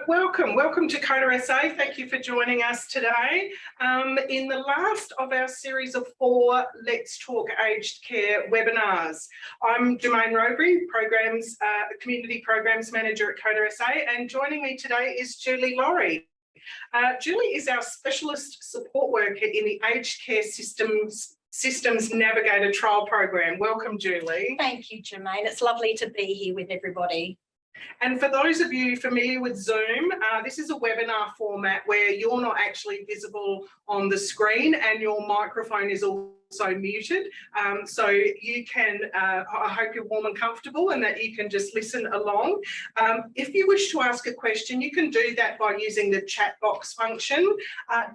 Welcome to COTA SA. Thank you for joining us today. In the last of our series of 4 Let's Talk Aged Care webinars. I'm Jermaine Rowbury, Community Programs Manager at COTA SA, and joining me today is Julie Laurie. Julie is our Specialist Support Worker in the Aged Care Systems Navigator Trial Program. Welcome, Julie. Thank you, Jermaine. It's lovely to be here with everybody. And for those of you familiar with Zoom, this is a webinar format where you're not actually visible on the screen and your microphone is also muted. So you can, I hope you're warm and comfortable and that you can just listen along. If you wish to ask a question, you can do that by using the chat box function.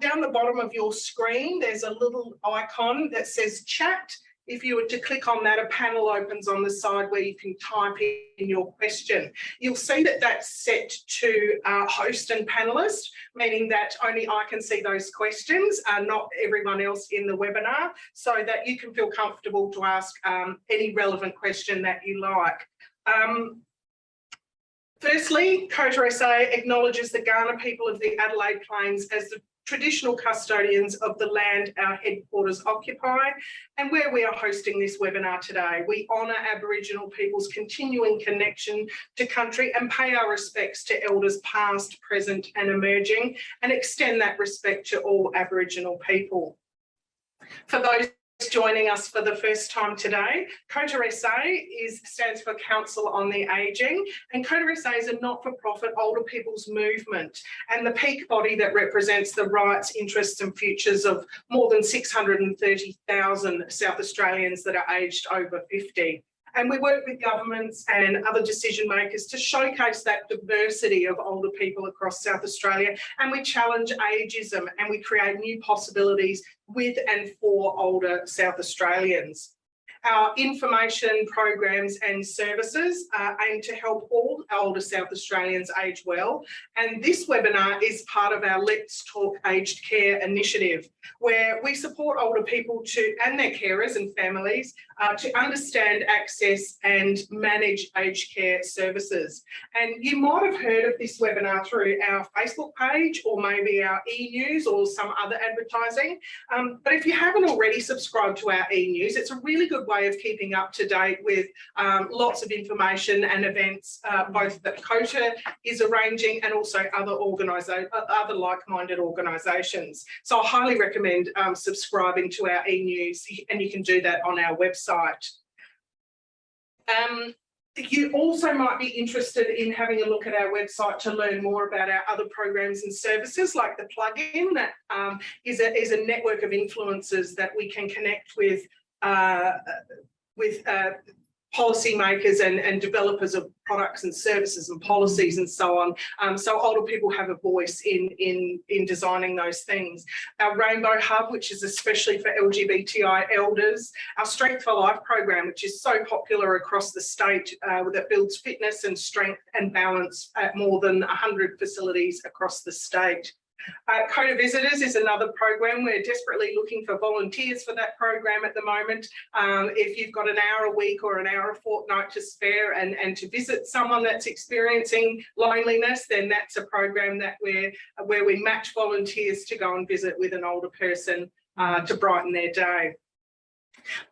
Down the bottom of your screen, there's a little icon that says chat. If you were to click on that, a panel opens on the side where you can type in your question. You'll see that that's set to host and panelist, meaning that only I can see those questions, not everyone else in the webinar, so that you can feel comfortable to ask any relevant question that you like. Firstly, COTA SA acknowledges the Kaurna people of the Adelaide Plains as the traditional custodians of the land our headquarters occupy, and where we are hosting this webinar today. We honour Aboriginal people's continuing connection to country and pay our respects to elders past, present and emerging, and extend that respect to all Aboriginal people. For those joining us for the first time today, COTA SA stands for Council on the Ageing, and COTA SA is a not-for-profit older people's movement and the peak body that represents the rights, interests and futures of more than 630,000 South Australians that are aged over 50. And we work with governments and other decision makers to showcase that diversity of older people across South Australia, and we challenge ageism and we create new possibilities with and for older South Australians. Our information, programs and services aim to help all older South Australians age well, and this webinar is part of our Let's Talk Aged Care initiative, where we support older people and their carers and families to understand, access and manage aged care services. And you might have heard of this webinar through our Facebook page or maybe our e-news or some other advertising. But if you haven't already subscribed to our e-news, it's a really good way of keeping up to date with lots of information and events, both that COTA is arranging and also other like-minded organisations. So I highly recommend subscribing to our e-news, and you can do that on our website. You also might be interested in having a look at our website to learn more about our other programs and services, like the plugin that is a network of influencers that we can connect with policymakers and developers of products and services and policies and so on. So older people have a voice in designing those things. Our Rainbow Hub, which is especially for LGBTI elders. Our Strength for Life program, which is so popular across the state, that builds fitness and strength and balance at more than 100 facilities across the state. COTA Visitors is another program. We're desperately looking for volunteers for that program at the moment. If you've got an hour a week or an hour a fortnight to spare and to visit someone that's experiencing loneliness, then that's a program that where we match volunteers to go and visit with an older person to brighten their day.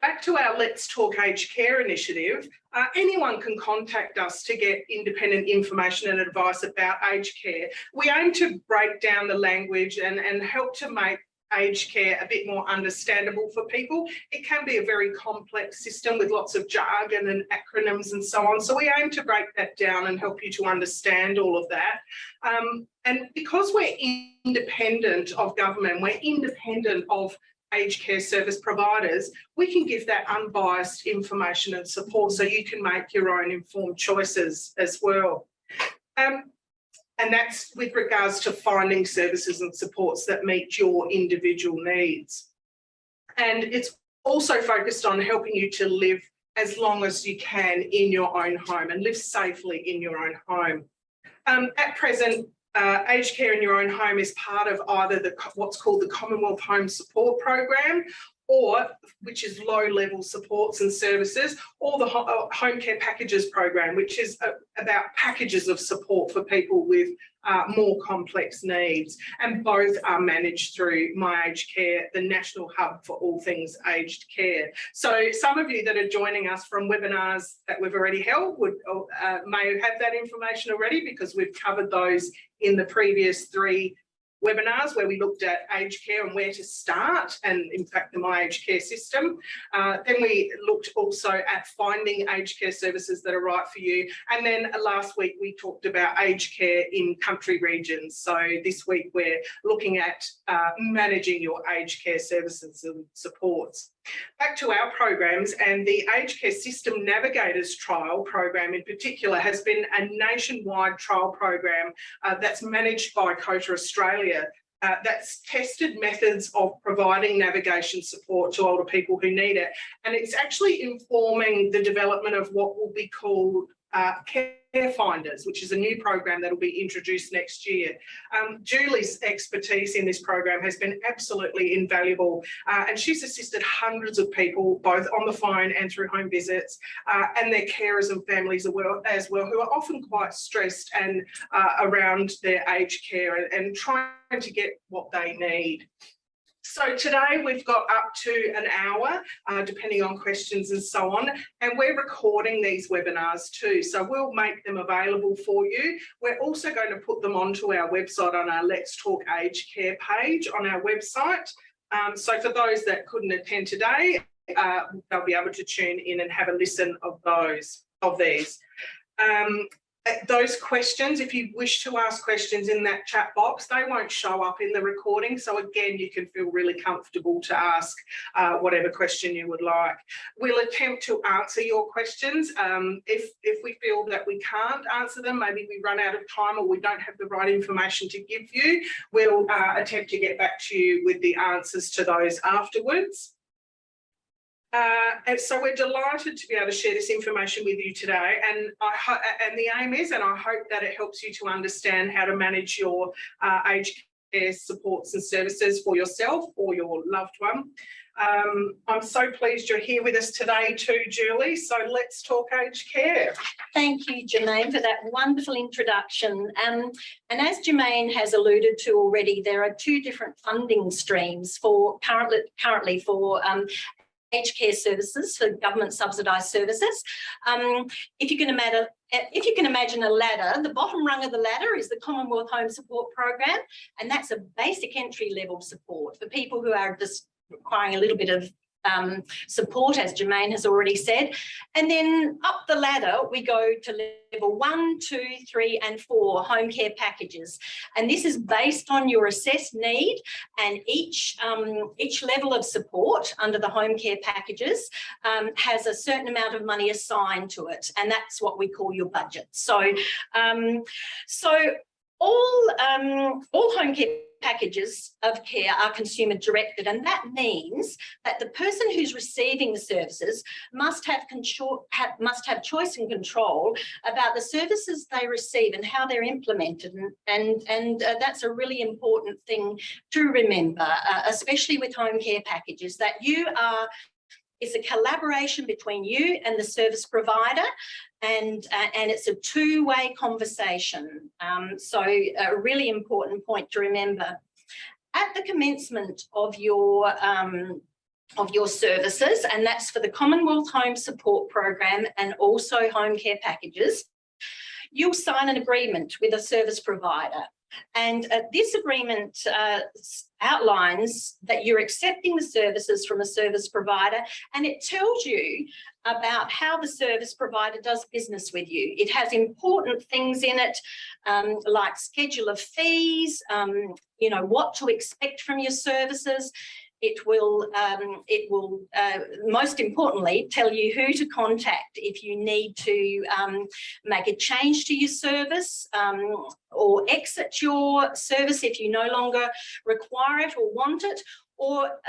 Back to our Let's Talk Aged Care initiative, anyone can contact us to get independent information and advice about aged care. We aim to break down the language and help to make aged care a bit more understandable for people. It can be a very complex system with lots of jargon and acronyms and so on. So we aim to break that down and help you to understand all of that. And because we're independent of government, we're independent of aged care service providers, we can give that unbiased information and support so you can make your own informed choices as well. And that's with regards to finding services and supports that meet your individual needs. And it's also focused on helping you to live as long as you can in your own home and live safely in your own home. At present, aged care in your own home is part of either what's called the Commonwealth Home Support Program or which is low-level supports and services, or the home care packages program, which is about packages of support for people with more complex needs. And both are managed through My Aged Care, the national hub for all things aged care. So some of you that are joining us from webinars that we've already held may have that information already, because we've covered those in the previous 3 webinars where we looked at aged care and where to start, and in fact the My Aged Care system. Then we looked also at finding aged care services that are right for you. And then last week we talked about aged care in country regions. So this week we're looking at managing your aged care services and supports. Back to our programs, and the Aged Care System Navigators Trial program in particular has been a nationwide trial program that's managed by COTA Australia. That's tested methods of providing navigation support to older people who need it. And it's actually informing the development of what will be called Care Finders, which is a new program that will be introduced next year. Julie's expertise in this program has been absolutely invaluable, and she's assisted hundreds of people both on the phone and through home visits, and their carers and families as well, who are often quite stressed and around their aged care and trying to get what they need. So today we've got up to an hour, depending on questions and so on, and we're recording these webinars too, so we'll make them available for you. We're also going to put them onto our website on our Let's Talk Aged Care page on our website. So for those that couldn't attend today, they'll be able to tune in and have a listen of these. Those questions, if you wish to ask questions in that chat box, they won't show up in the recording. So again, you can feel really comfortable to ask whatever question you would like. We'll attempt to answer your questions. If we feel that we can't answer them, maybe we run out of time or we don't have the right information to give you, we'll attempt to get back to you with the answers to those afterwards. And so we're delighted to be able to share this information with you today, and the aim is, and I hope that it helps you to understand how to manage your aged care supports and services for yourself or your loved one. I'm so pleased you're here with us today too, Julie. So let's talk aged care. Thank you, Jermaine, for that wonderful introduction. And as Jermaine has alluded to already, there are 2 different funding streams for currently for aged care services, for government subsidised services. If you can imagine a ladder, the bottom rung of the ladder is the Commonwealth Home Support Program, and that's a basic entry level support for people who are just requiring a little bit of support, as Jermaine has already said. And then up the ladder, we go to level 1, 2, 3 and 4 home care packages. And this is based on your assessed need, and each level of support under the home care packages has a certain amount of money assigned to it. And that's what we call your budget. So, all home care packages of care are consumer directed, and that means that the person who's receiving the services must have choice and control about the services they receive and how they're implemented, and that's a really important thing to remember, especially with home care packages, that it's a collaboration between you and the service provider, and it's a 2-way conversation. So a really important point to remember. At the commencement of your services, and that's for the Commonwealth Home Support Program and also home care packages, you'll sign an agreement with a service provider. And this agreement outlines that you're accepting the services from a service provider, and it tells you about how the service provider does business with you. It has important things in it, like schedule of fees, what to expect from your services. It will most importantly tell you who to contact if you need to make a change to your service or exit your service if you no longer require it or want it, or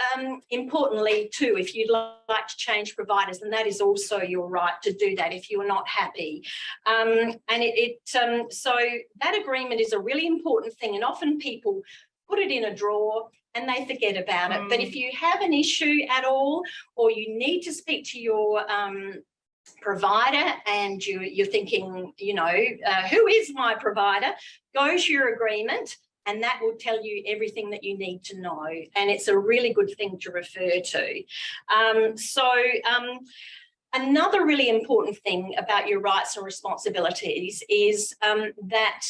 importantly too, if you'd like to change providers, and that is also your right to do that if you're not happy. So that agreement is a really important thing, and often people put it in a drawer, and they forget about it. But if you have an issue at all, or you need to speak to your provider and you're thinking, you know, who is my provider, go to your agreement, and that will tell you everything that you need to know. And it's a really good thing to refer to. Another really important thing about your rights and responsibilities is that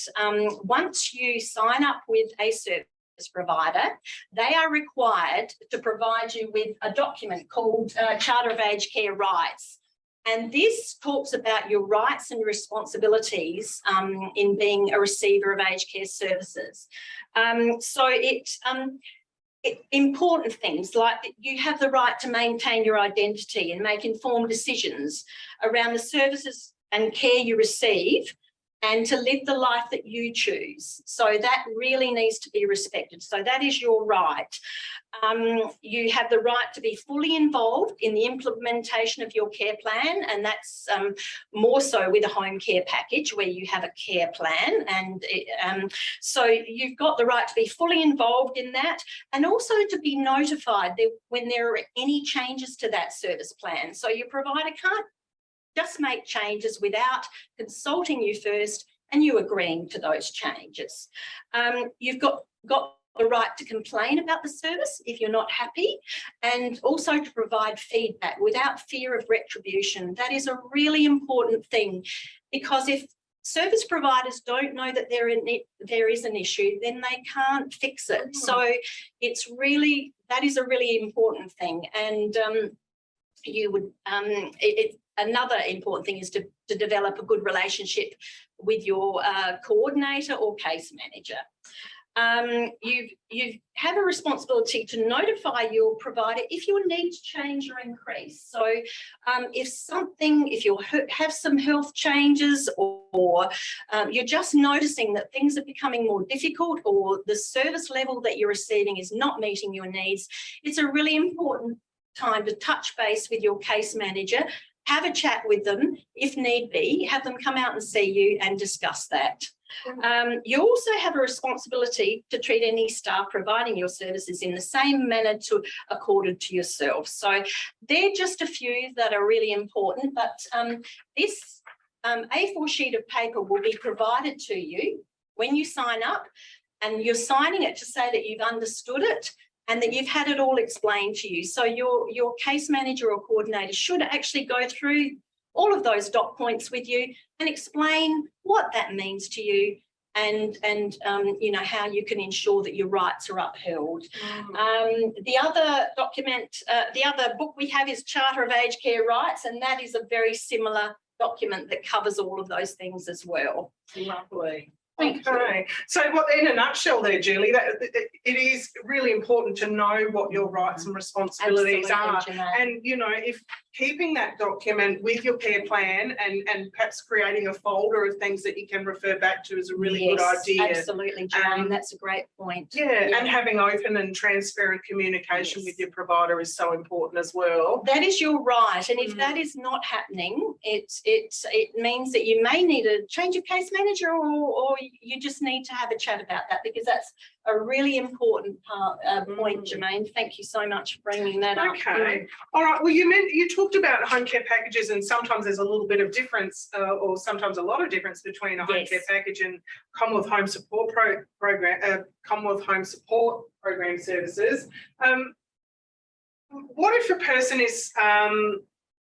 once you sign up with a service provider, they are required to provide you with a document called Charter of Aged Care Rights. And this talks about your rights and responsibilities in being a receiver of aged care services. Important things like you have the right to maintain your identity and make informed decisions around the services and care you receive, and to live the life that you choose. So that really needs to be respected. So that is your right. You have the right to be fully involved in the implementation of your care plan, and that's more so with a home care package where you have a care plan. And so you've got the right to be fully involved in that, and also to be notified when there are any changes to that service plan. So your provider can't just make changes without consulting you first and you agreeing to those changes. You've got the right to complain about the service if you're not happy, and also to provide feedback without fear of retribution. That is a really important thing, because if service providers don't know that there is an issue, then they can't fix it. So that is a really important thing. And another important thing is to develop a good relationship with your coordinator or case manager. You have a responsibility to notify your provider if your needs change or increase. So if you have some health changes, or you're just noticing that things are becoming more difficult, or the service level that you're receiving is not meeting your needs, it's a really important time to touch base with your case manager, have a chat with them if need be, have them come out and see you and discuss that. You also have a responsibility to treat any staff providing your services in the same manner accorded to yourself. So they're just a few that are really important, but this A4 sheet of paper will be provided to you when you sign up, and you're signing it to say that you've understood it and that you've had it all explained to you. So your case manager or coordinator should actually go through all of those dot points with you and explain what that means to you, and you know, how you can ensure that your rights are upheld. The other document, the other book we have is Charter of Aged Care Rights, and that is a very similar document that covers all of those things as well. Lovely. Okay, so in a nutshell there, Julie, that it is really important to know what your rights and responsibilities are. And, you know, if keeping that document with your care plan and perhaps creating a folder of things that you can refer back to is a really good idea. Absolutely, Jane, that's a great point. Yeah, and having open and transparent communication with your provider is so important as well. That is your right, and if that is not happening, it means that you may need a change of case manager, or you just need to have a chat about that, because that's a really important point, Jermaine. Thank you so much for bringing that up. Okay. All right. Well, you talked about home care packages, and sometimes there's a little bit of difference, or sometimes a lot of difference between a home care package and Commonwealth Home Support Program, Commonwealth Home Support Program services. What if a person is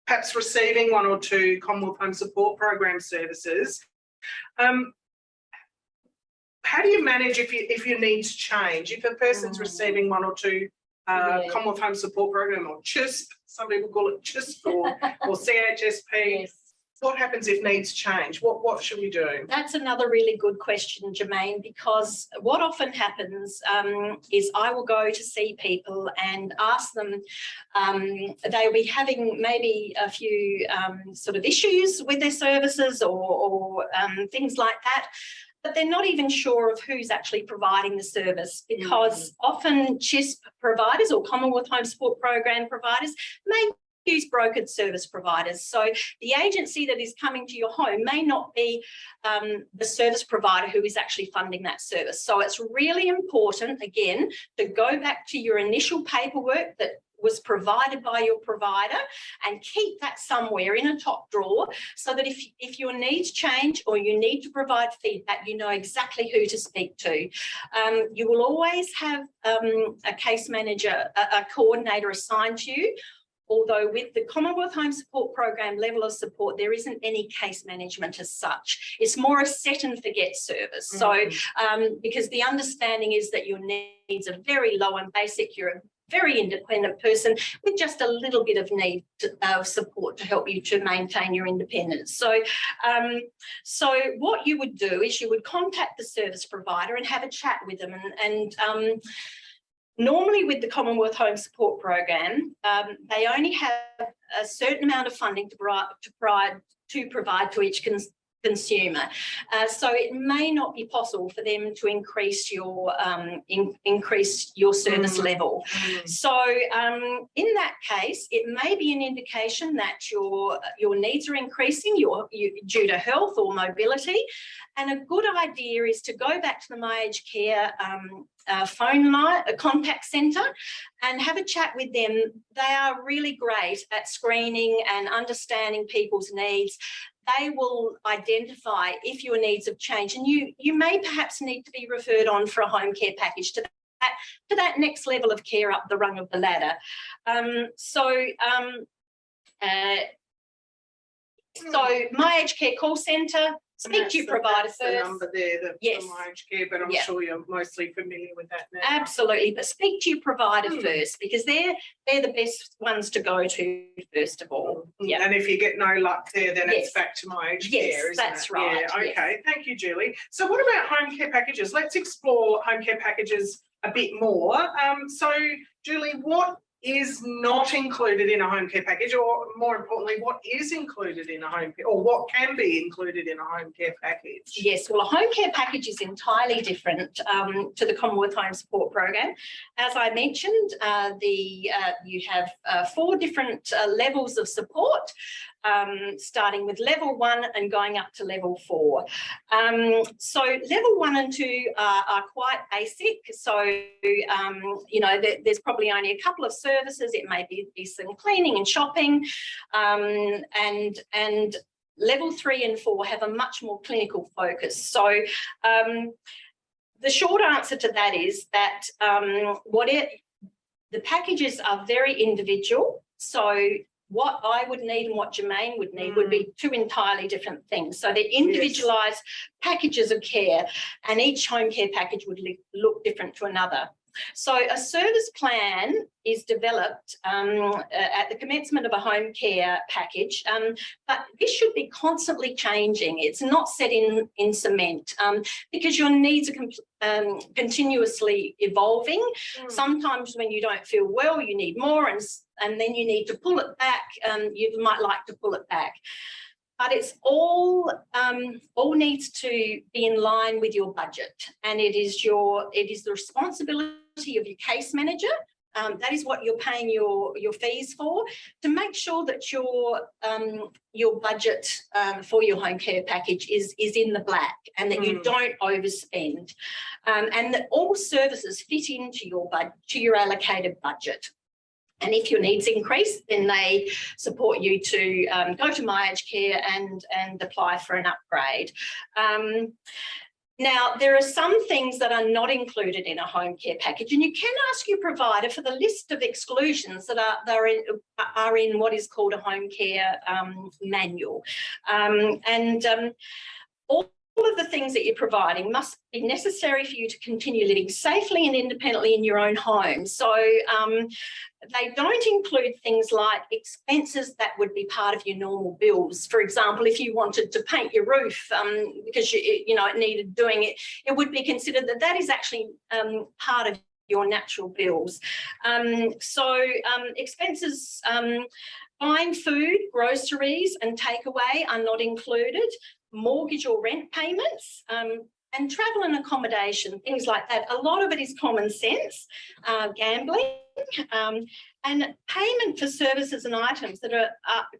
perhaps receiving one or two Commonwealth Home Support Program services? How do you manage if your needs change? If a person's receiving one or two Commonwealth Home Support Program, or CHISP, some people call it CHISP, or CHSP, what happens if needs change? What should we do? That's another really good question, Jermaine, because what often happens is I will go to see people and ask them, they'll be having maybe a few sort of issues with their services or things like that, but they're not even sure of who's actually providing the service, because often CHISP providers or Commonwealth Home Support Program providers may use brokered service providers. So the agency that is coming to your home may not be the service provider who is actually funding that service. So it's really important, again, to go back to your initial paperwork that was provided by your provider and keep that somewhere in a top drawer so that if your needs change or you need to provide feedback, you know exactly who to speak to. You will always have a case manager, a coordinator assigned to you. Although with the Commonwealth Home Support Program level of support, there isn't any case management as such. It's more a set and forget service. So because the understanding is that your needs are very low and basic, you're a very independent person with just a little bit of need of support to help you to maintain your independence. So, so what you would do is you would contact the service provider and have a chat with them and normally with the Commonwealth Home Support Program, they only have a certain amount of funding to provide to each consumer. So it may not be possible for them to increase your service level. So in that case, it may be an indication that your needs are increasing due to health or mobility. And a good idea is to go back to the My Aged Care phone line, a contact centre, and have a chat with them. They are really great at screening and understanding people's needs. They will identify if your needs have changed, and you may perhaps need to be referred on for a home care package to that next level of care up the rung of the ladder. So My Aged Care call centre. Speak to your provider first. The number there, yes. For My Aged Care, but I'm sure you're mostly familiar with that now. Absolutely, but speak to your provider first because they're the best ones to go to first of all. Yeah. And if you get no luck there, then it's back to My Aged Care, isn't that's right. Yeah, okay. Thank you, Julie. So what about home care packages? Let's explore home care packages a bit more. So, Julie, what is not included in a home care package, or more importantly, what is included in a home care, or what can be included in a home care package? Yes, well, a home care package is entirely different to the Commonwealth Home Support Program. As I mentioned, you have 4 different levels of support, starting with level 1 and going up to level 4. So level 1 and 2 are quite basic. So, you know, there's probably only a couple of services. It may be some cleaning and shopping, and level 3 and 4 have a much more clinical focus. So the short answer to that is that the packages are very individual. So what I would need and what Jermaine would need would be 2 entirely different things. So they're individualised packages of care, and each home care package would look different to another. So a service plan is developed at the commencement of a home care package, but this should be constantly changing. It's not set in cement because your needs are continuously evolving. Sometimes when you don't feel well, you need more, and then you need to pull it back. You might like to pull it back. But it's all needs to be in line with your budget, and it is the responsibility of your case manager. That is what you're paying your fees for, to make sure that your budget for your home care package is in the black, and that you don't overspend, and that all services fit into your allocated budget. And if your needs increase, then they support you to go to My Aged Care and apply for an upgrade. Now, there are some things that are not included in a home care package, and you can ask your provider for the list of exclusions that are in what is called a home care manual. All of the things that you're providing must be necessary for you to continue living safely and independently in your own home. So they don't include things like expenses that would be part of your normal bills. For example, if you wanted to paint your roof because it needed doing, it would be considered that is actually part of your natural bills. Expenses, buying food, groceries and takeaway are not included. Mortgage or rent payments And travel and accommodation, things like that, a lot of it is common sense, gambling, and payment for services and items that are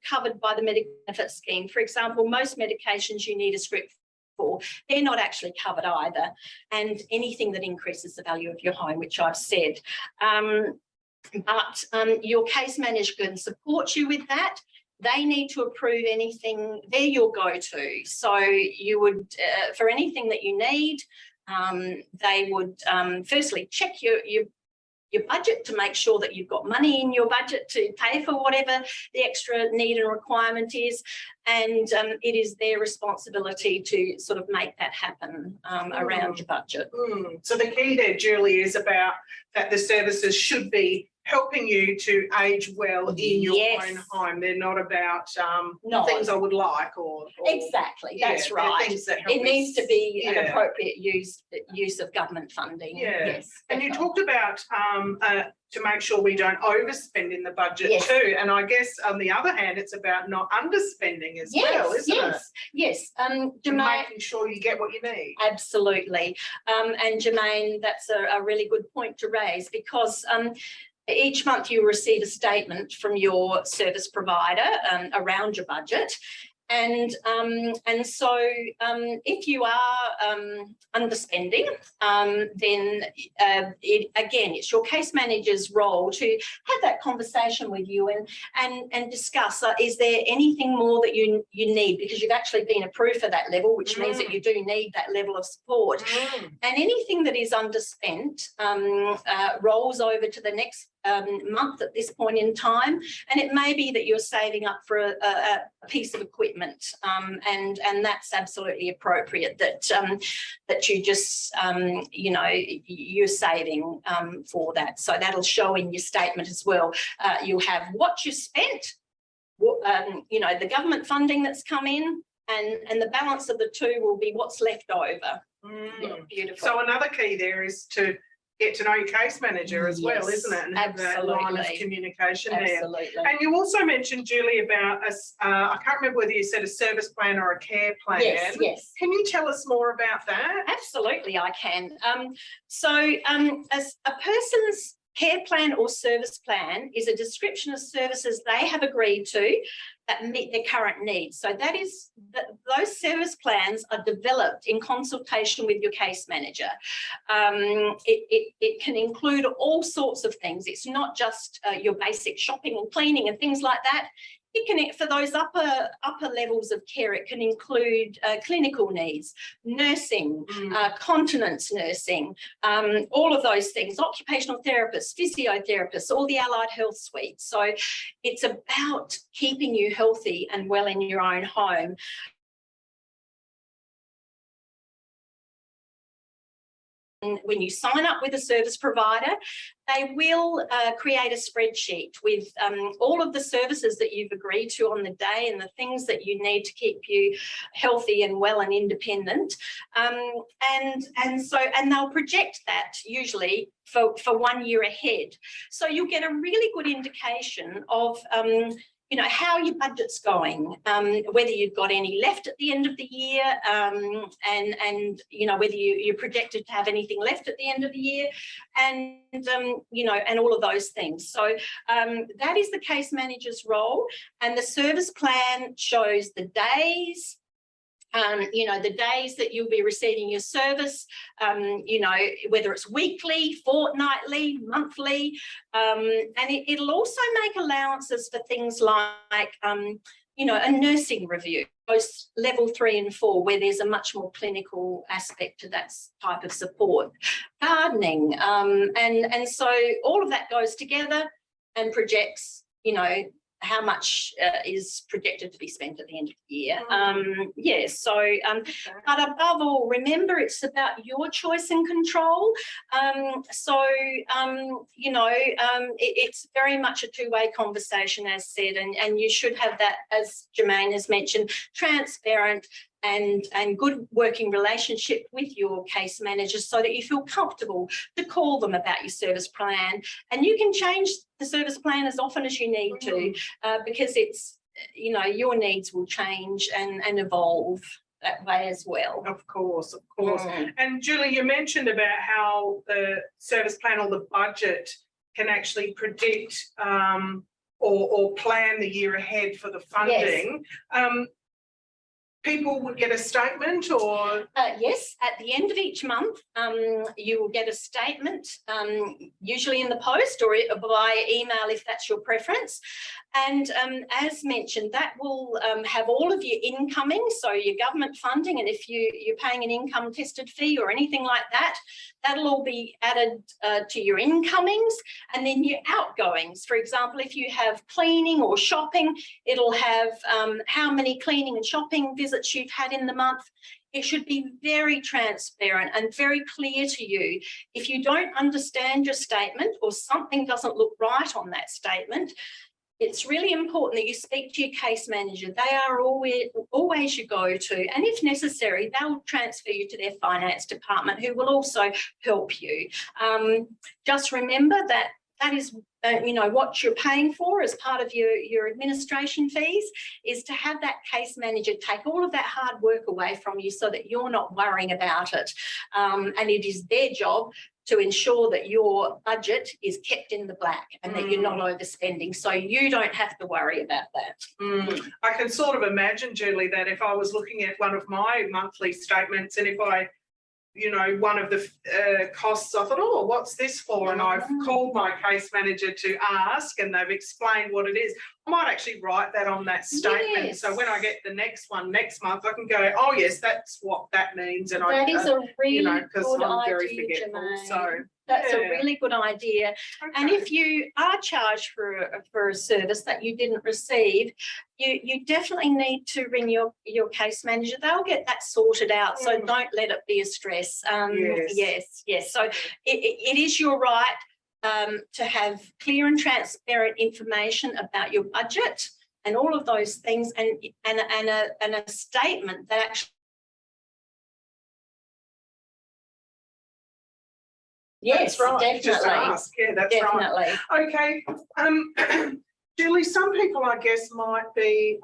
covered by the medical benefit scheme. For example, most medications you need a script for, they're not actually covered either. And anything that increases the value of your home, which I've said. But your case manager can support you with that. They need to approve anything. They're your go-to. So you would, for anything that you need, they would firstly check your budget to make sure that you've got money in your budget to pay for whatever the extra need and requirement is. And it is their responsibility to sort of make that happen around your budget. So the key there, Julie, is about that the services should be helping you to age well in your own home. They're not about things I would like or exactly, that's right. It needs to be an appropriate use of government funding. Yes. And you talked about to make sure we don't overspend in the budget too. And I guess on the other hand, it's about not underspending as well, isn't it? Yes. Making sure you get what you need. Absolutely. And Jermaine, that's a really good point to raise, because each month you receive a statement from your service provider around your budget. And so if you are underspending, then again, it's your case manager's role to have that conversation with you and discuss, is there anything more that you need, because you've actually been approved for that level, which means that you do need that level of support. And anything that is underspent rolls over to the next month at this point in time, and it may be that you're saving up for a piece of equipment, and that's absolutely appropriate that you just you're saving for that. So that'll show in your statement as well. You'll have what you spent, the government funding that's come in, and the balance of the two will be what's left over. Yeah, beautiful. So another key there is to get to know your case manager as well, isn't it? And have that line of communication there. And you also mentioned, Julie, about I can't remember whether you said a service plan or a care plan. Yes. Can you tell us more about that? Absolutely, I can. As a person's care plan or service plan is a description of services they have agreed to that meet their current needs. So that is, those service plans are developed in consultation with your case manager. It can include all sorts of things. It's not just your basic shopping and cleaning and things like that. It can, for those upper levels of care, it can include clinical needs, nursing, continence nursing, all of those things, occupational therapists, physiotherapists, all the allied health suites. So it's about keeping you healthy and well in your own home. When you sign up with a service provider, they will create a spreadsheet with all of the services that you've agreed to on the day and the things that you need to keep you healthy and well and independent. And they'll project that usually for 1 year ahead. So you'll get a really good indication of how your budget's going, whether you've got any left at the end of the year, and whether you're projected to have anything left at the end of the year, and all of those things. So that is the case manager's role, and the service plan shows the days. The days that you'll be receiving your service, whether it's weekly, fortnightly, monthly, and it'll also make allowances for things like, a nursing review, both level 3 and 4, where there's a much more clinical aspect to that type of support, gardening, and so all of that goes together and projects, how much is projected to be spent at the end of the year. But above all, remember, it's about your choice and control. It's very much a two-way conversation, as said, and you should have that, as Jermaine has mentioned, transparent and good working relationship with your case manager, so that you feel comfortable to call them about your service plan, and you can change the service plan as often as you need to, because it's, your needs will change and evolve way as well. Of course, of course. And Julie, you mentioned about how the service plan or the budget can actually predict or plan the year ahead for the funding. Yes. People would get a statement or? Yes, at the end of each month, you will get a statement, usually in the post or via email if that's your preference. And as mentioned, that will have all of your incoming, so your government funding, and if you're paying an income tested fee or anything like that, that'll all be added to your incomings, and then your outgoings. For example, if you have cleaning or shopping, it'll have how many cleaning and shopping visits you've had in the month. It should be very transparent and very clear to you. If you don't understand your statement or something doesn't look right on that statement, it's really important that you speak to your case manager. They are always your go-to, and if necessary, they'll transfer you to their finance department, who will also help you. Just remember that is what you're paying for as part of your administration fees, is to have that case manager take all of that hard work away from you so that you're not worrying about it. And it is their job to ensure that your budget is kept in the black and that you're not overspending, so you don't have to worry about that. I can sort of imagine, Julie, that if I was looking at one of my monthly statements and if I, one of the costs, I thought, oh, what's this for? And I've called my case manager to ask, and they've explained what it is. I might actually write that on that statement. Yes. So when I get the next one next month, I can go, oh, yes, that's what that means. And that is a really good I'm very idea, forgetful. Jermaine. So that's a really good idea. Okay. And if you are charged for a service that you didn't receive, you definitely need to ring your case manager. They'll get that sorted out. So don't let it be a stress. Yes. So it is your right to have clear and transparent information about your budget and all of those things, and a statement that actually. Yes, that's right. Definitely. Just ask. Yeah, that's definitely. Right. Okay. Julie, some people, I guess, might be,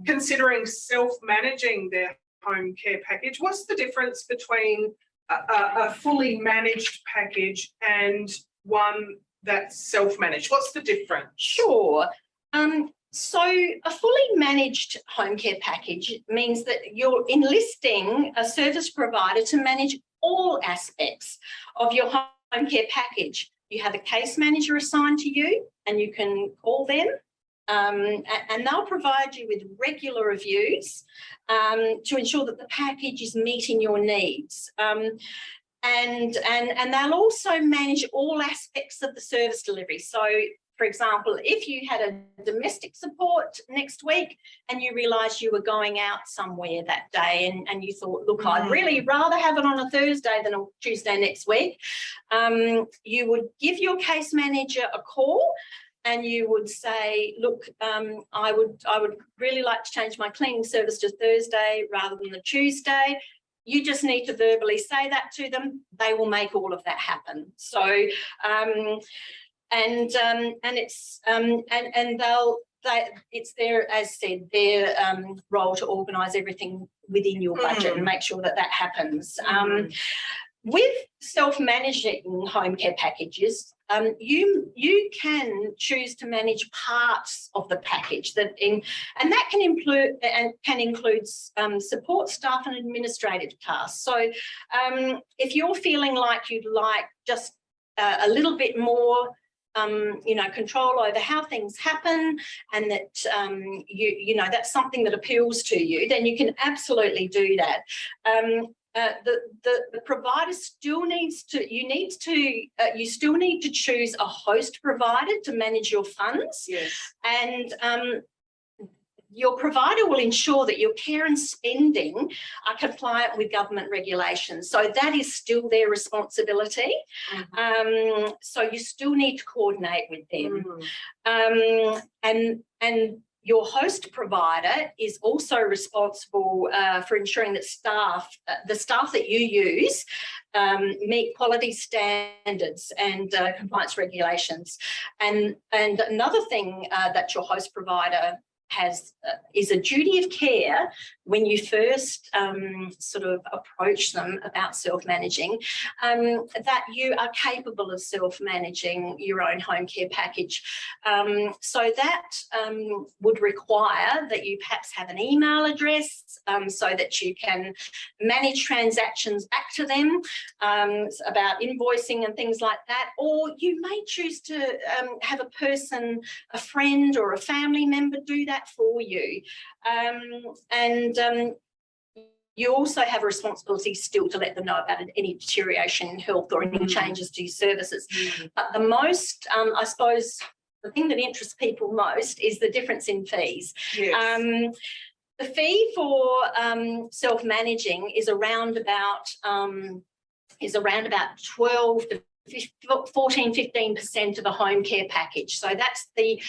considering self-managing their home care package. What's the difference between a fully managed package and one that's self-managed? What's the difference? Sure. So a fully managed home care package means that you're enlisting a service provider to manage all aspects of your home care package. You have a case manager assigned to you, and you can call them, and they'll provide you with regular reviews to ensure that the package is meeting your needs. And they'll also manage all aspects of the service delivery. So, for example, if you had a domestic support next week and you realised you were going out somewhere that day and you thought, look, I'd really rather have it on a Thursday than a Tuesday next week, you would give your case manager a call and you would say, look, I would really like to change my cleaning service to Thursday rather than the Tuesday. You just need to verbally say that to them. They will make all of that happen. So, it's their, as said, their role to organise everything within your budget and make sure that happens. With self-managing home care packages, you can choose to manage parts of the package and that can include support staff and administrative tasks. So if you're feeling like you'd like just a little bit more control over how things happen, and that that's something that appeals to you, then you can absolutely do that. The provider still needs to. You still need to choose a host provider to manage your funds. Yes. And your provider will ensure that your care and spending are compliant with government regulations. So that is still their responsibility. So you still need to coordinate with them. And your host provider is also responsible for ensuring that the staff that you use meet quality standards and compliance regulations. And another thing that your host provider is a duty of care when you first sort of approach them about self-managing, that you are capable of self-managing your own home care package. So that would require that you perhaps have an email address so that you can manage transactions back to them about invoicing and things like that, or you may choose to have a person, a friend or a family member do that for you. You also have a responsibility still to let them know about any deterioration in health or any changes to your services. But the most, I suppose, the thing that interests people most is the difference in fees. Yes. The fee for self-managing is around about 12 to 14, 15% of a home care package. So that's the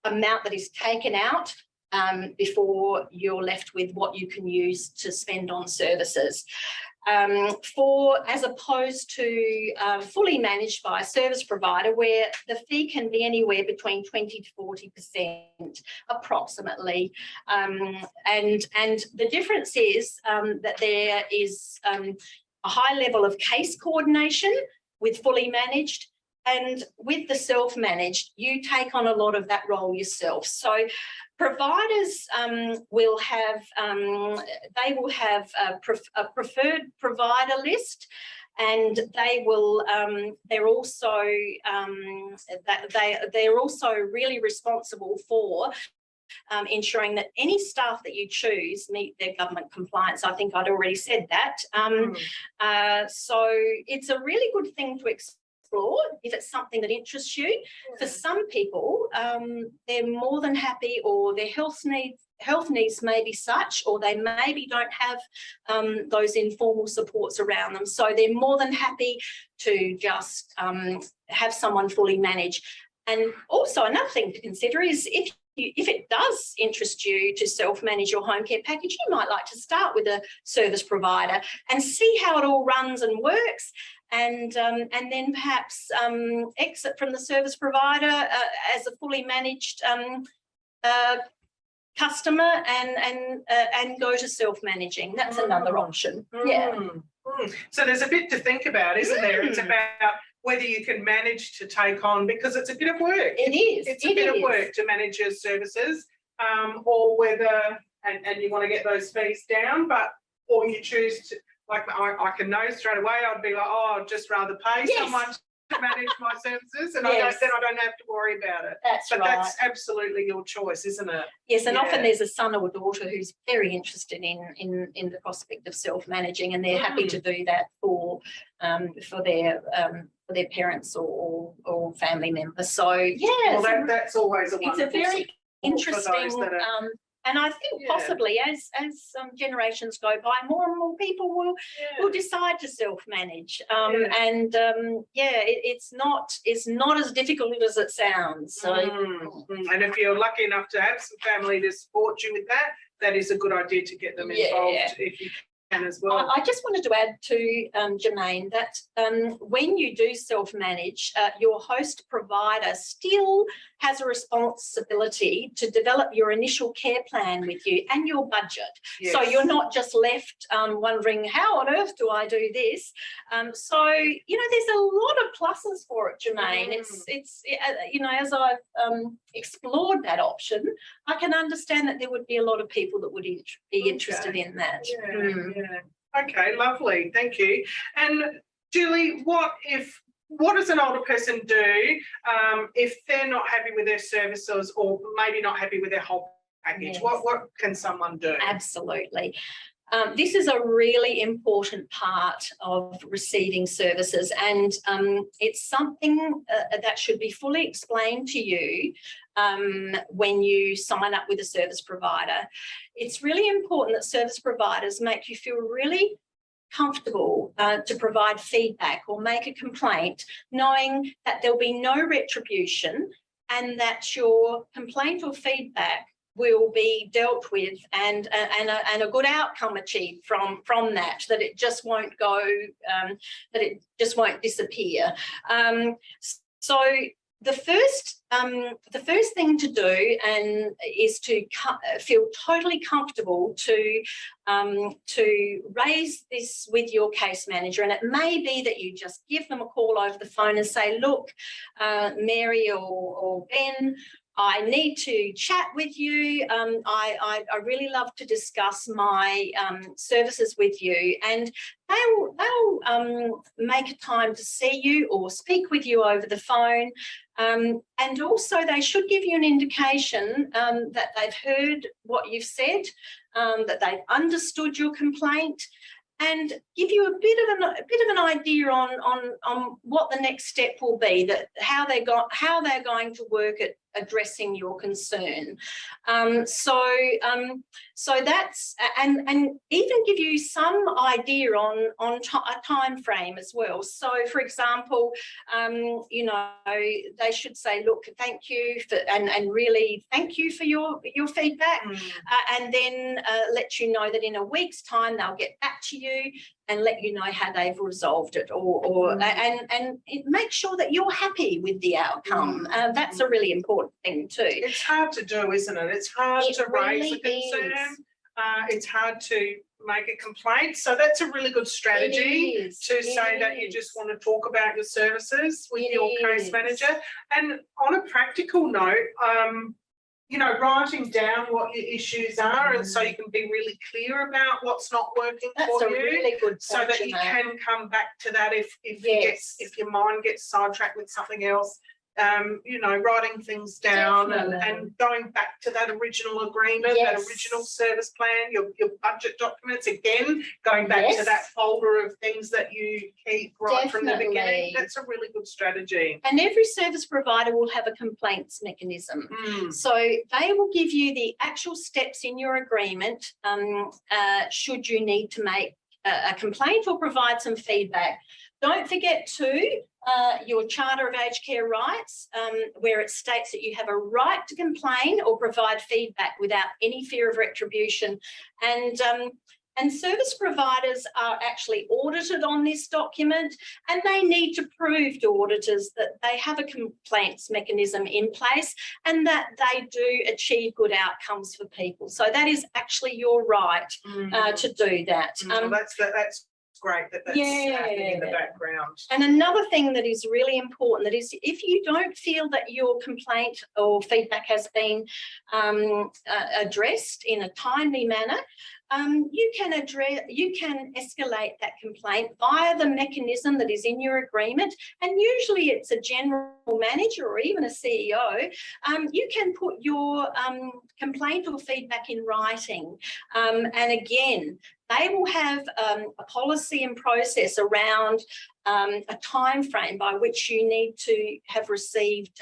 amount that is taken out before you're left with what you can use to spend on services. As opposed to fully managed by a service provider, where the fee can be anywhere between 20 to 40% approximately. And the difference is that there is a high level of case coordination with fully managed, and with the self-managed, you take on a lot of that role yourself. So providers will have a preferred provider list, and they will they're also really responsible for ensuring that any staff that you choose meet their government compliance. I think I'd already said that. So it's a really good thing to explore if it's something that interests you. For some people, they're more than happy, or their health needs may be such, or they maybe don't have those informal supports around them. So they're more than happy to just have someone fully manage. And also another thing to consider is if it does interest you to self-manage your home care package, you might like to start with a service provider and see how it all runs and works, and then perhaps exit from the service provider as a fully managed customer and go to self-managing. That's another option. So there's a bit to think about, isn't there? It's about whether you can manage to take on, because it's a bit of work. It is. It's a bit of work to manage your services, or whether, and you want to get those fees down, or you choose to, like I can know straight away, I'd be like, oh, I'd just rather pay someone to manage my services, and then I don't have to worry about it. But that's absolutely your choice, isn't it? Yes, and often there's a son or a daughter who's very interested in the prospect of self-managing, and they're happy to do that for their parents or family members. So well, that's always a wonderful. It's a very interesting. And I think possibly as generations go by, more and more people will decide to self-manage. It's not as difficult as it sounds. So, and if you're lucky enough to have some family to support you with that is a good idea to get them involved if you can as well. I just wanted to add to Jermaine that when you do self-manage, your host provider still has a responsibility to develop your initial care plan with you and your budget. Yes. So you're not just left wondering, how on earth do I do this? So, there's a lot of pluses for it, Jermaine. It's as I've explored that option, I can understand that there would be a lot of people that would be interested in that. Okay, lovely. Thank you. And Julie, what does an older person do if they're not happy with their services, or maybe not happy with their whole package? Yes. What can someone do? Absolutely. This is a really important part of receiving services, and it's something that should be fully explained to you when you sign up with a service provider. It's really important that service providers make you feel really comfortable to provide feedback or make a complaint, knowing that there'll be no retribution and that your complaint or feedback will be dealt with and a good outcome achieved from that it just won't go, that it just won't disappear. So the first thing to do is to feel totally comfortable to raise this with your case manager, and it may be that you just give them a call over the phone and say, look, Mary or Ben, I need to chat with you. I really love to discuss my services with you, and they'll make a time to see you or speak with you over the phone. And also they should give you an indication that they've heard what you've said, that they've understood your complaint, and give you a bit of an idea on what the next step will be, that how they're going to work at addressing your concern. So that's and even give you some idea on a time frame as well. So, for example, you know, they should say, look, thank you for, and really thank you for your feedback, and then let you know that in a week's time they'll get back to you and let you know how they've resolved it, and make sure that you're happy with the outcome. That's a really important thing too. It's hard to do, isn't it? It's hard to raise a concern. It's hard to make a complaint. So that's a really good strategy to say that you just want to talk about your services with your case manager. And on a practical note, you know, writing down what your issues are, and so you can be really clear about what's not working for you. That's a really good point, so that you can come back to that if your mind gets sidetracked with something else. You know, writing things down and going back to that original agreement, that original service plan, your budget documents, again, going back to that folder of things that you keep right from the beginning. That's a really good strategy. And every service provider will have a complaints mechanism. So they will give you the actual steps in your agreement should you need to make a complaint or provide some feedback. Don't forget too, your Charter of Aged Care Rights, where it states that you have a right to complain or provide feedback without any fear of retribution. And service providers are actually audited on this document, and they need to prove to auditors that they have a complaints mechanism in place and that they do achieve good outcomes for people. So that is actually your right to do that. That's great that's happening in the background. And another thing that is really important, that is, if you don't feel that your complaint or feedback has been addressed in a timely manner, you can escalate that complaint via the mechanism that is in your agreement, and usually it's a general manager or even a CEO. You can put your complaint or feedback in writing, and again, they will have a policy and process around a time frame by which you need to have received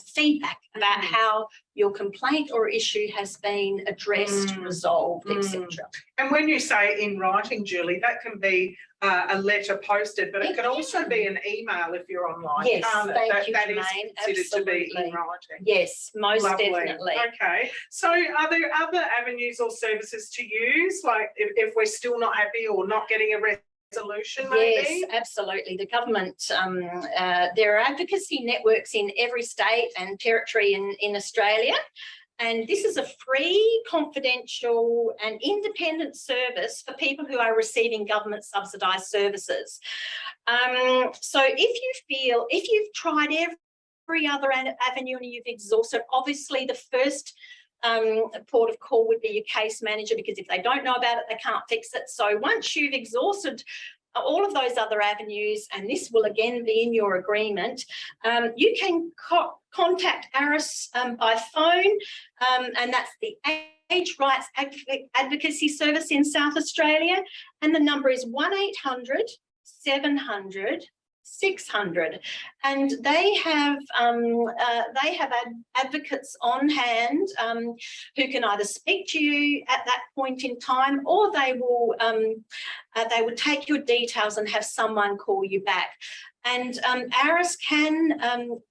feedback about how your complaint or issue has been addressed, resolved, etc. And when you say in writing, Julie, that can be a letter posted, but it can also be an email if you're online. Yes, thank you, that Jermaine. is considered to be in writing. Yes, most definitely. Okay. So are there other avenues or services to use, like if we're still not happy or not getting a resolution, maybe? Yes, absolutely. The government, there are advocacy networks in every state and territory in Australia. And this is a free, confidential and independent service for people who are receiving government subsidised services. So if you've tried every other avenue and you've exhausted, obviously the first port of call would be your case manager, because if they don't know about it, they can't fix it. So once you've exhausted all of those other avenues, and this will again be in your agreement, you can contact ARIS by phone, and that's the Age Rights Advocacy Service in South Australia, and the number is 1800 700 600, and they have advocates on hand who can either speak to you at that point in time, or they will take your details and have someone call you back. And ARIS can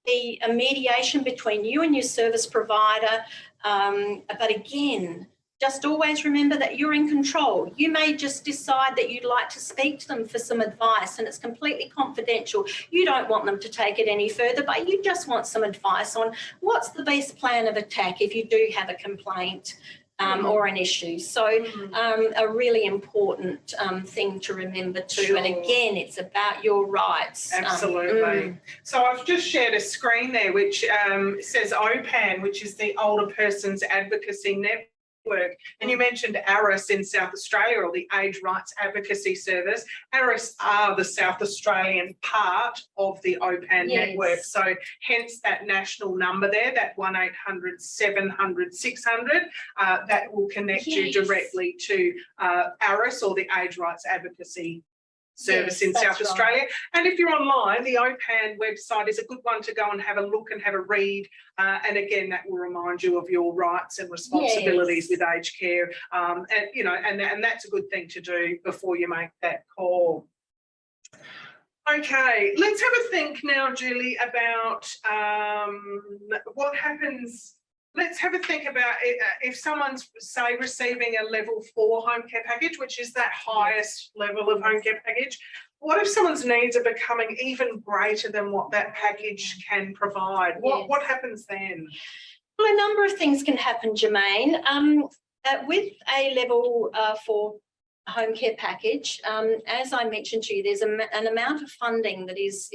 be a mediation between you and your service provider, but again, just always remember that you're in control. You may just decide that you'd like to speak to them for some advice and it's completely confidential. You don't want them to take it any further, but you just want some advice on what's the best plan of attack if you do have a complaint or an issue. So a really important thing to remember too. Sure. And again, it's about your rights. Absolutely. So I've just shared a screen there which says OPAN, which is the Older Persons Advocacy Network. And you mentioned ARIS in South Australia, or the Age Rights Advocacy Service. ARIS are the South Australian part of the OPAN network. So hence that national number there, that 1800 700 600, that will connect you directly to ARIS, or the Age Rights Advocacy Service in South Australia. And if you're online, the OPAN website is a good one to go and have a look and have a read. And again, that will remind you of your rights and responsibilities with aged care. And you know, and that's a good thing to do before you make that call. Okay, let's have a think now, Julie, about what happens. Let's have a think about if someone's, say, receiving a level 4 home care package, which is that highest level of home care package. What if someone's needs are becoming even greater than what that package can provide? What happens then? Well, a number of things can happen, Jermaine. With a level 4 home care package, as I mentioned to you, there's an amount of funding that is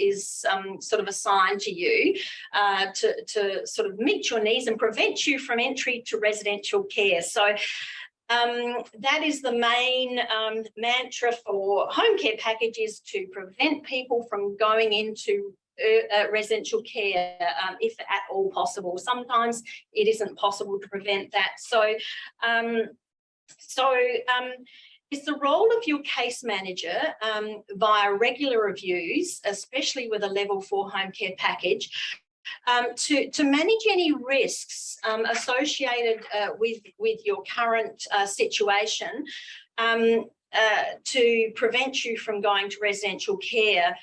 sort of assigned to you to sort of meet your needs and prevent you from entry to residential care. So that is the main mantra for home care packages, to prevent people from going into residential care if at all possible. Sometimes it isn't possible to prevent that. So it's the role of your case manager via regular reviews, especially with a level 4 home care package, to manage any risks associated with your current situation, to prevent you from going to residential care.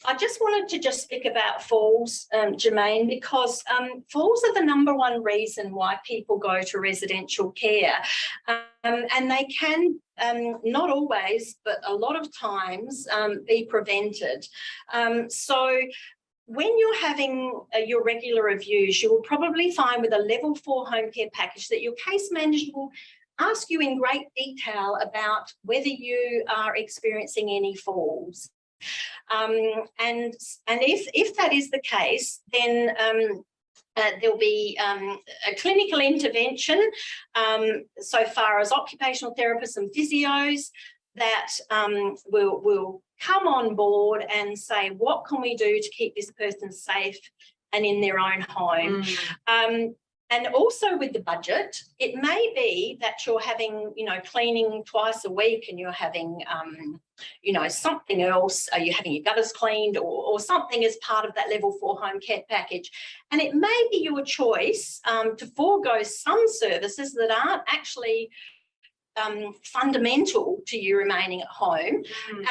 I just wanted to just speak about falls, Jermaine, because falls are the #1 reason why people go to residential care. And they can, not always, but a lot of times, be prevented. So when you're having your regular reviews, you will probably find with a level 4 home care package that your case manager will ask you in great detail about whether you are experiencing any falls. And if that is the case, then there'll be a clinical intervention so far as occupational therapists and physios that will come on board and say, what can we do to keep this person safe and in their own home? And also with the budget, it may be that you're having, cleaning twice a week, and you're having, something else. Are you having your gutters cleaned or something as part of that level 4 home care package? And it may be your choice to forego some services that aren't actually fundamental to you remaining at home,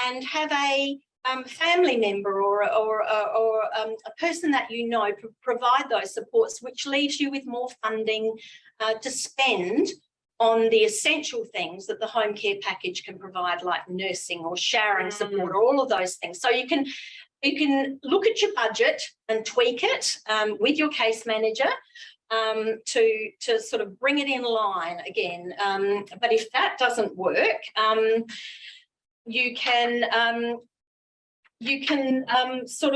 and have a family member or a person that provide those supports, which leaves you with more funding to spend on the essential things that the home care package can provide, like nursing or showering support or all of those things. So you can look at your budget and tweak it with your case manager to sort of bring it in line again. But if that doesn't work, you can sort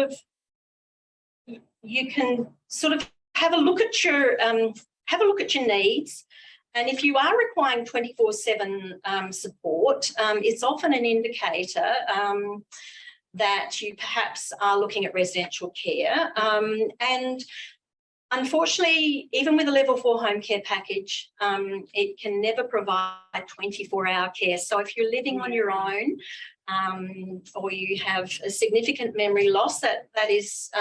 of have a look at your needs. And if you are requiring 24/7 support, it's often an indicator that you perhaps are looking at residential care. And unfortunately, even with a level 4 home care package, it can never provide 24-hour care. So if you're living on your own, or you have a significant memory loss that is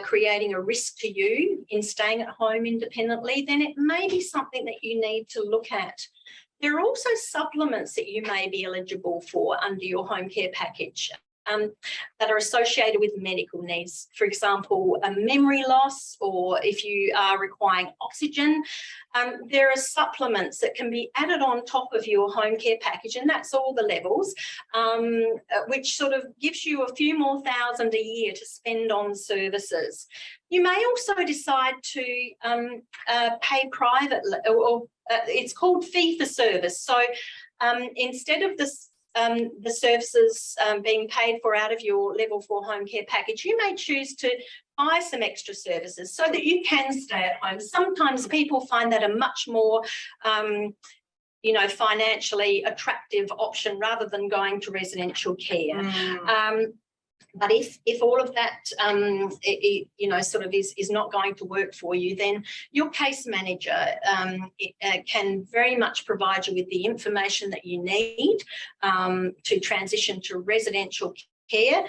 creating a risk to you in staying at home independently, then it may be something that you need to look at. There are also supplements that you may be eligible for under your home care package. that are associated with medical needs. For example, a memory loss, or if you are requiring oxygen, there are supplements that can be added on top of your home care package, and that's all the levels, which sort of gives you a few more thousand a year to spend on services. You may also decide to pay privately, or it's called fee for service. So instead of the services being paid for out of your level 4 home care package, you may choose to buy some extra services so that you can stay at home. Sometimes people find that a much more financially attractive option rather than going to residential care. But if all of that, is not going to work for you, then your case manager can very much provide you with the information that you need to transition to residential care.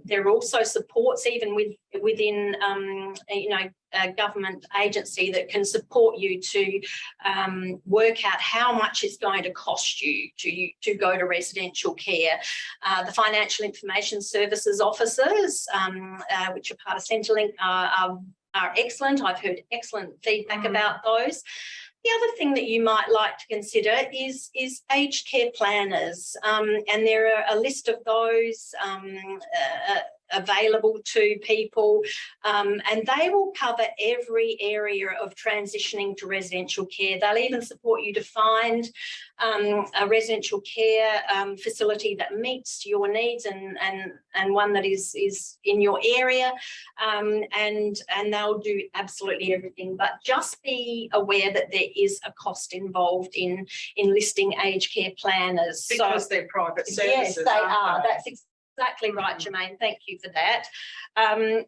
There are also supports even within a government agency that can support you to work out how much it's going to cost you to go to residential care. The Financial Information Services officers, which are part of Centrelink, are excellent. I've heard excellent feedback about those. The other thing that you might like to consider is aged care planners, and there are a list of those available to people, and they will cover every area of transitioning to residential care. They'll even support you to find a residential care facility that meets your needs and one that is in your area, and they'll do absolutely everything. But just be aware that there is a cost involved in enlisting aged care planners. Because they're private services. Yes, they are. That's exactly right, Jermaine. Thank you for that.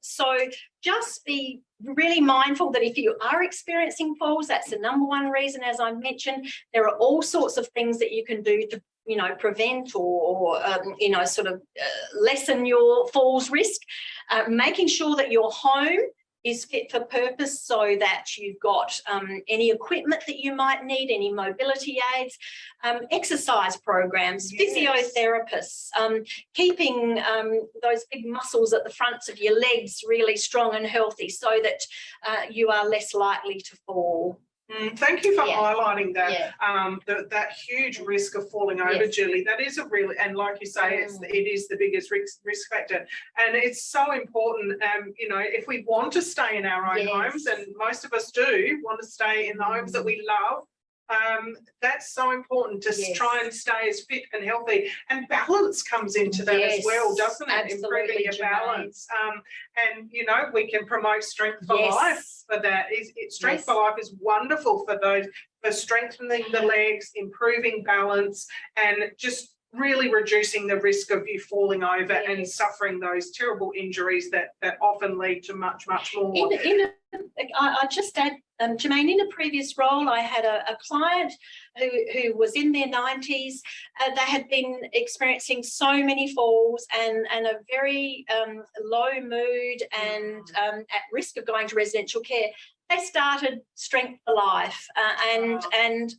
So just be really mindful that if you are experiencing falls, that's the number one reason, as I mentioned. There are all sorts of things that you can do to prevent or lessen your falls risk. Making sure that your home is fit for purpose, so that you've got any equipment that you might need, any mobility aids, exercise programs, physiotherapists, keeping those big muscles at the fronts of your legs really strong and healthy so that you are less likely to fall. Thank you for highlighting that. That huge risk of falling over, Julie. That is a really, and like you say, it is the biggest risk factor, and it's so important. If we want to stay in our own homes, and most of us do want to stay in the homes that we love, that's so important to try and stay as fit and healthy. And balance comes into that as well, doesn't it? Absolutely, improving your balance. And we can promote strength for life for that. Strength for life is wonderful for those, for strengthening the legs, improving balance, and just really reducing the risk of you falling over and suffering those terrible injuries that often lead to much more. I just add, Jermaine, in a previous role, I had a client who was in their 90s. They had been experiencing so many falls and a very low mood and at risk of going to residential care. They started Strength for Life and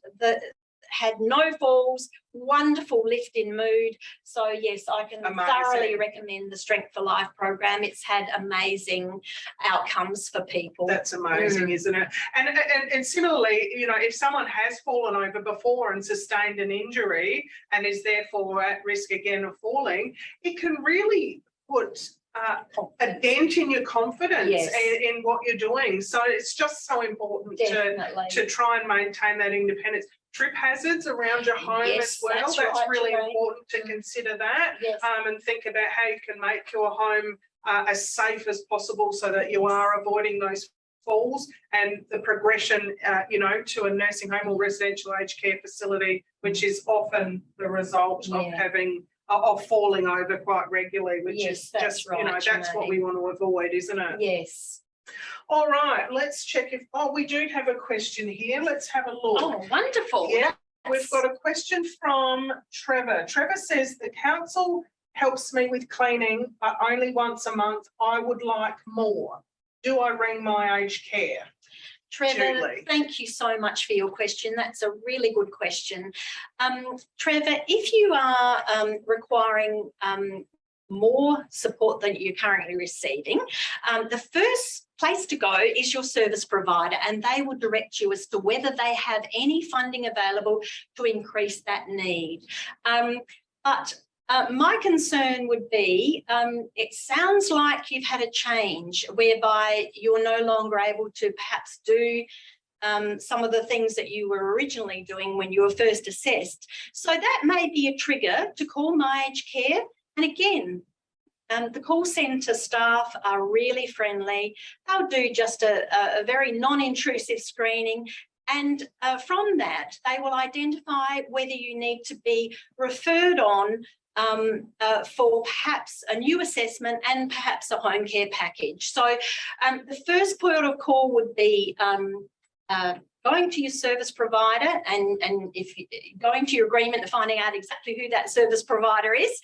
had no falls, wonderful lift in mood. So yes, I can thoroughly recommend the Strength for Life program. It's had amazing outcomes for people. That's amazing, isn't it? And similarly, if someone has fallen over before and sustained an injury and is therefore at risk again of falling, it can really put a dent in your confidence in what you're doing. So it's just so important to try and maintain that independence. Trip hazards around your home as well. That's really important to consider that and think about how you can make your home as safe as possible so that you are avoiding those falls and the progression, to a nursing home or residential aged care facility, which is often the result of falling over quite regularly, which is just, that's what we want to avoid, isn't it? Yes. All right, let's check if, we do have a question here. Let's have a look. Oh, wonderful. Yeah, we've got a question from Trevor. Trevor says, the council helps me with cleaning, but only once a month. I would like more. Do I ring my aged care? Trevor, Julie, thank you so much for your question. That's a really good question. Trevor, if you are requiring more support than you're currently receiving, the first place to go is your service provider, and they will direct you as to whether they have any funding available to increase that need. My concern would be, it sounds like you've had a change whereby you're no longer able to perhaps do some of the things that you were originally doing when you were first assessed. So that may be a trigger to call My Aged Care. And again, the call centre staff are really friendly. They'll do just a very non-intrusive screening. And from that, they will identify whether you need to be referred on for perhaps a new assessment and perhaps a home care package. So the first point of call would be going to your service provider and if you, going to your agreement and finding out exactly who that service provider is,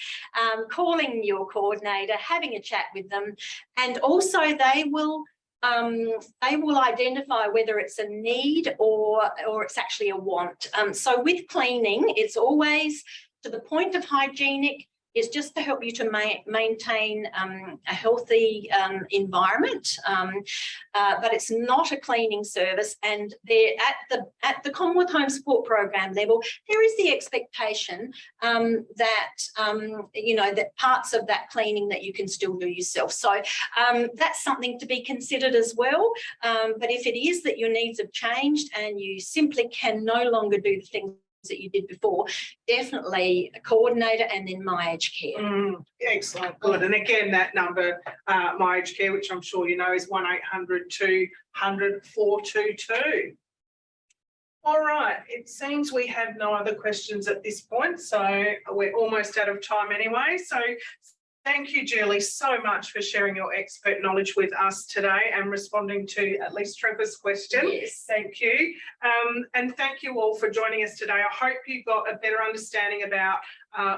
calling your coordinator, having a chat with them, and also they will identify whether it's a need or it's actually a want. So with cleaning, it's always to the point of hygienic. Is just to help you to maintain a healthy environment, but it's not a cleaning service. And they're at the Commonwealth Home Support Program level, there is the expectation that you know, that parts of that cleaning that you can still do yourself. So that's something to be considered as well. But if it is that your needs have changed and you simply can no longer do the things that you did before, definitely a coordinator and then My Aged Care. Excellent, good. And again, that number, My Aged Care, which I'm sure you know, is 1800 200 422. All right, it seems we have no other questions at this point, so we're almost out of time anyway. So thank you, Julie, so much for sharing your expert knowledge with us today and responding to at least Trevor's question. Yes. Thank you. And thank you all for joining us today. I hope you got a better understanding about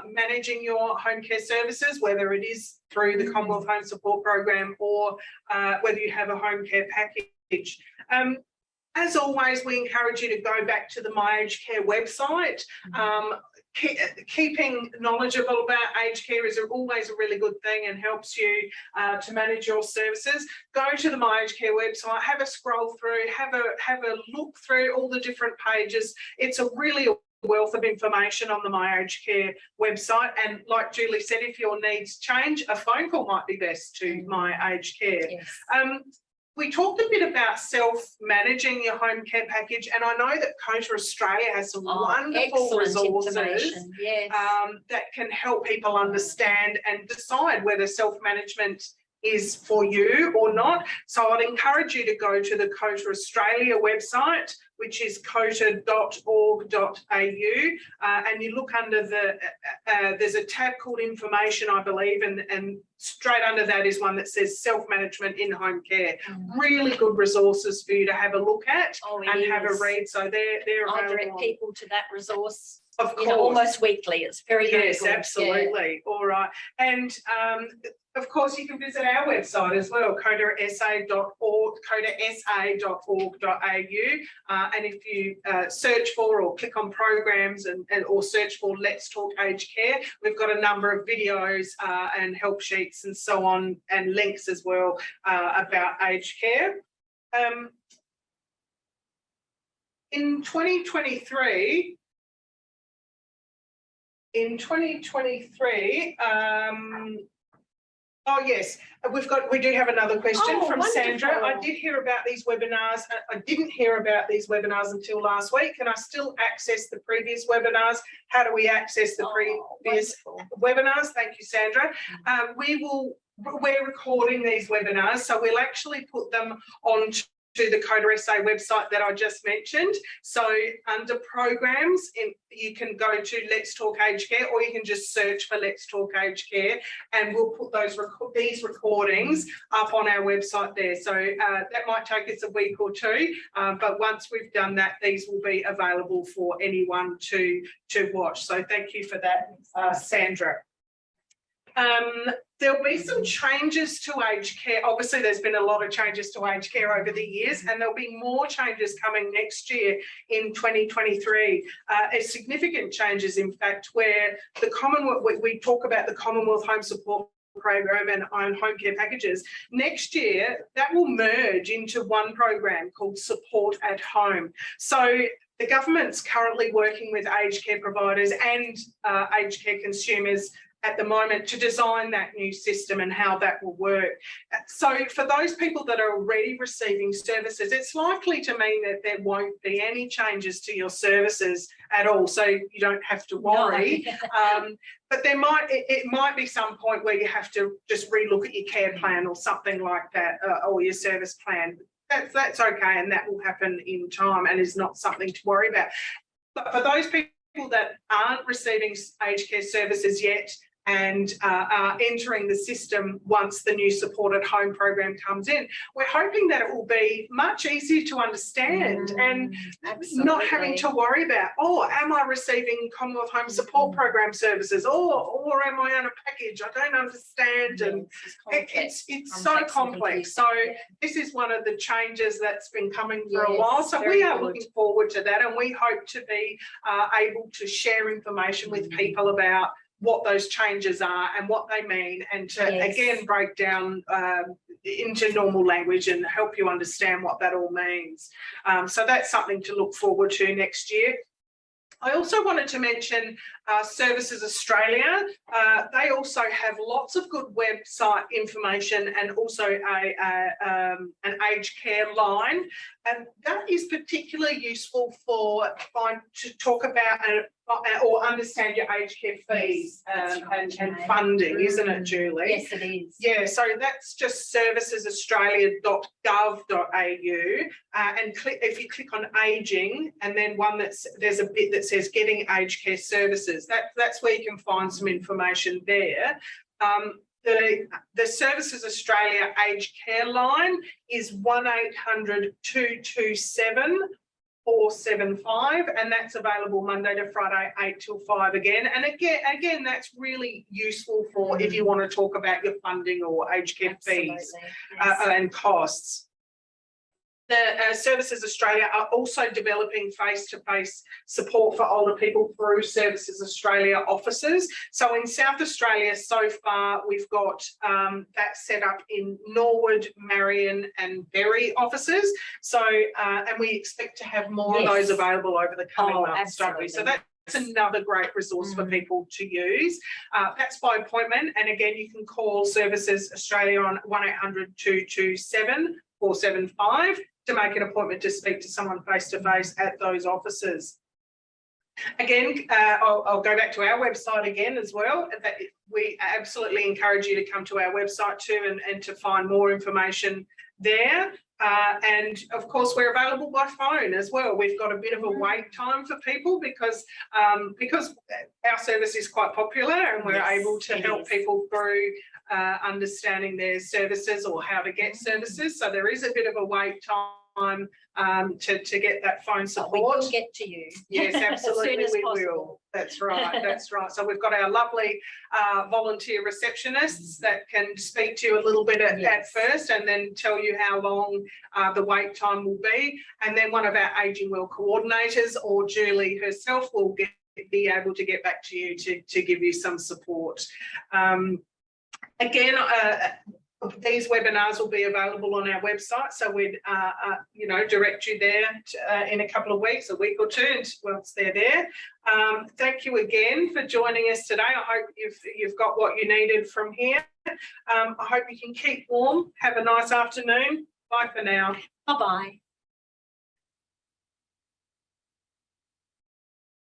managing your home care services, whether it is through the Commonwealth Home Support Program or whether you have a home care package. As always, we encourage you to go back to the My Aged Care website. Keeping knowledgeable about aged care is always a really good thing and helps you to manage your services. Go to the My Aged Care website, have a scroll through, have a look through all the different pages. It's a really wealth of information on the My Aged Care website. And like Julie said, if your needs change, a phone call might be best to My Aged Care. Yes. We talked a bit about self-managing your home care package, and I know that COTA Australia has some wonderful resources that can help people understand and decide whether self-management is for you or not. So I'd encourage you to go to the COTA Australia website, which is cota.org.au, and you look under the, there's a tab called information, I believe, and straight under that is one that says self-management in home care. Really good resources for you to have a look at and have a read. So they're available. I direct people to that resource. Of course. Almost weekly. It's very good. Yes, absolutely. Yeah. All right. And of course, you can visit our website as well, COTA.org, COTASA.org.au. And if you search for or click on programs or search for Let's Talk Aged Care, we've got a number of videos and help sheets and so on, and links as well about aged care. In 2023, oh yes, we do have another question from wonderful. Sandra. I did hear about these webinars. I didn't hear about these webinars until last week. Can I still access the previous webinars? How do we access the previous webinars? Thank you, Sandra. We're recording these webinars, so we'll actually put them on to the COTA SA website that I just mentioned. So under programs, you can go to Let's Talk Aged Care, or you can just search for Let's Talk Aged Care, and we'll put these recordings up on our website there. So that might take us a week or two, but once we've done that, these will be available for anyone to watch. So thank you for that, Sandra. There'll be some changes to aged care. Obviously, there's been a lot of changes to aged care over the years, and there'll be more changes coming next year in 2023. Significant changes, in fact, where the Commonwealth, we talk about the Commonwealth Home Support program and own home care packages. Next year, that will merge into one program called Support at Home. So the government's currently working with aged care providers and aged care consumers at the moment to design that new system and how that will work. So for those people that are already receiving services, it's likely to mean that there won't be any changes to your services at all. So you don't have to worry. No. But it might be some point where you have to just relook at your care plan or something like that, or your service plan. That's okay, and that will happen in time and is not something to worry about. But for those people that aren't receiving aged care services yet and are entering the system once the new Support at Home program comes in, we're hoping that it will be much easier to understand and not having to worry about, oh, am I receiving Commonwealth Home Support Program services, or am I on a package? I don't understand, and it's so complex. So this is one of the changes that's been coming for a while. So we are looking forward to that, and we hope to be able to share information with people about what those changes are and what they mean, and to again break down into normal language and help you understand what that all means. So that's something to look forward to next year. I also wanted to mention Services Australia. They also have lots of good website information and also an aged care line, and that is particularly useful to talk about or understand your aged care fees and funding, isn't it, Julie? Yes, it is. Yeah, so that's just servicesaustralia.gov.au, and if you click on ageing, and then there's a bit that says getting aged care services. That's where you can find some information there. The Services Australia Aged Care line is 1800 227 475, and that's available Monday to Friday 8 till 5 again. And again, that's really useful for if you want to talk about your funding or aged care fees and costs. The Services Australia are also developing face-to-face support for older people through Services Australia offices. So in South Australia, so far, we've got that set up in Norwood, Marion and Berry offices. So, and we expect to have more of those available over the coming months, don't we? So that's another great resource for people to use. That's by appointment. And again, you can call Services Australia on 1800 227 475 to make an appointment to speak to someone face-to-face at those offices. Again, I'll go back to our website again as well. We absolutely encourage you to come to our website too and to find more information there. And of course, we're available by phone as well. We've got a bit of a wait time for people because our service is quite popular, and we're able to help people through understanding their services or how to get services. So there is a bit of a wait time to get that phone support. But we will get to you. Yes, absolutely, we will. That's right, that's right. So we've got our lovely volunteer receptionists that can speak to you a little bit at first, and then tell you how long the wait time will be. And then one of our Ageing Well coordinators or Julie herself will be able to get back to you to give you some support. Again, these webinars will be available on our website, so we'd direct you there in a couple of weeks, a week or two, once they're there. Thank you again for joining us today. I hope you've got what you needed from here. I hope you can keep warm. Have a nice afternoon. Bye for now. Bye-bye.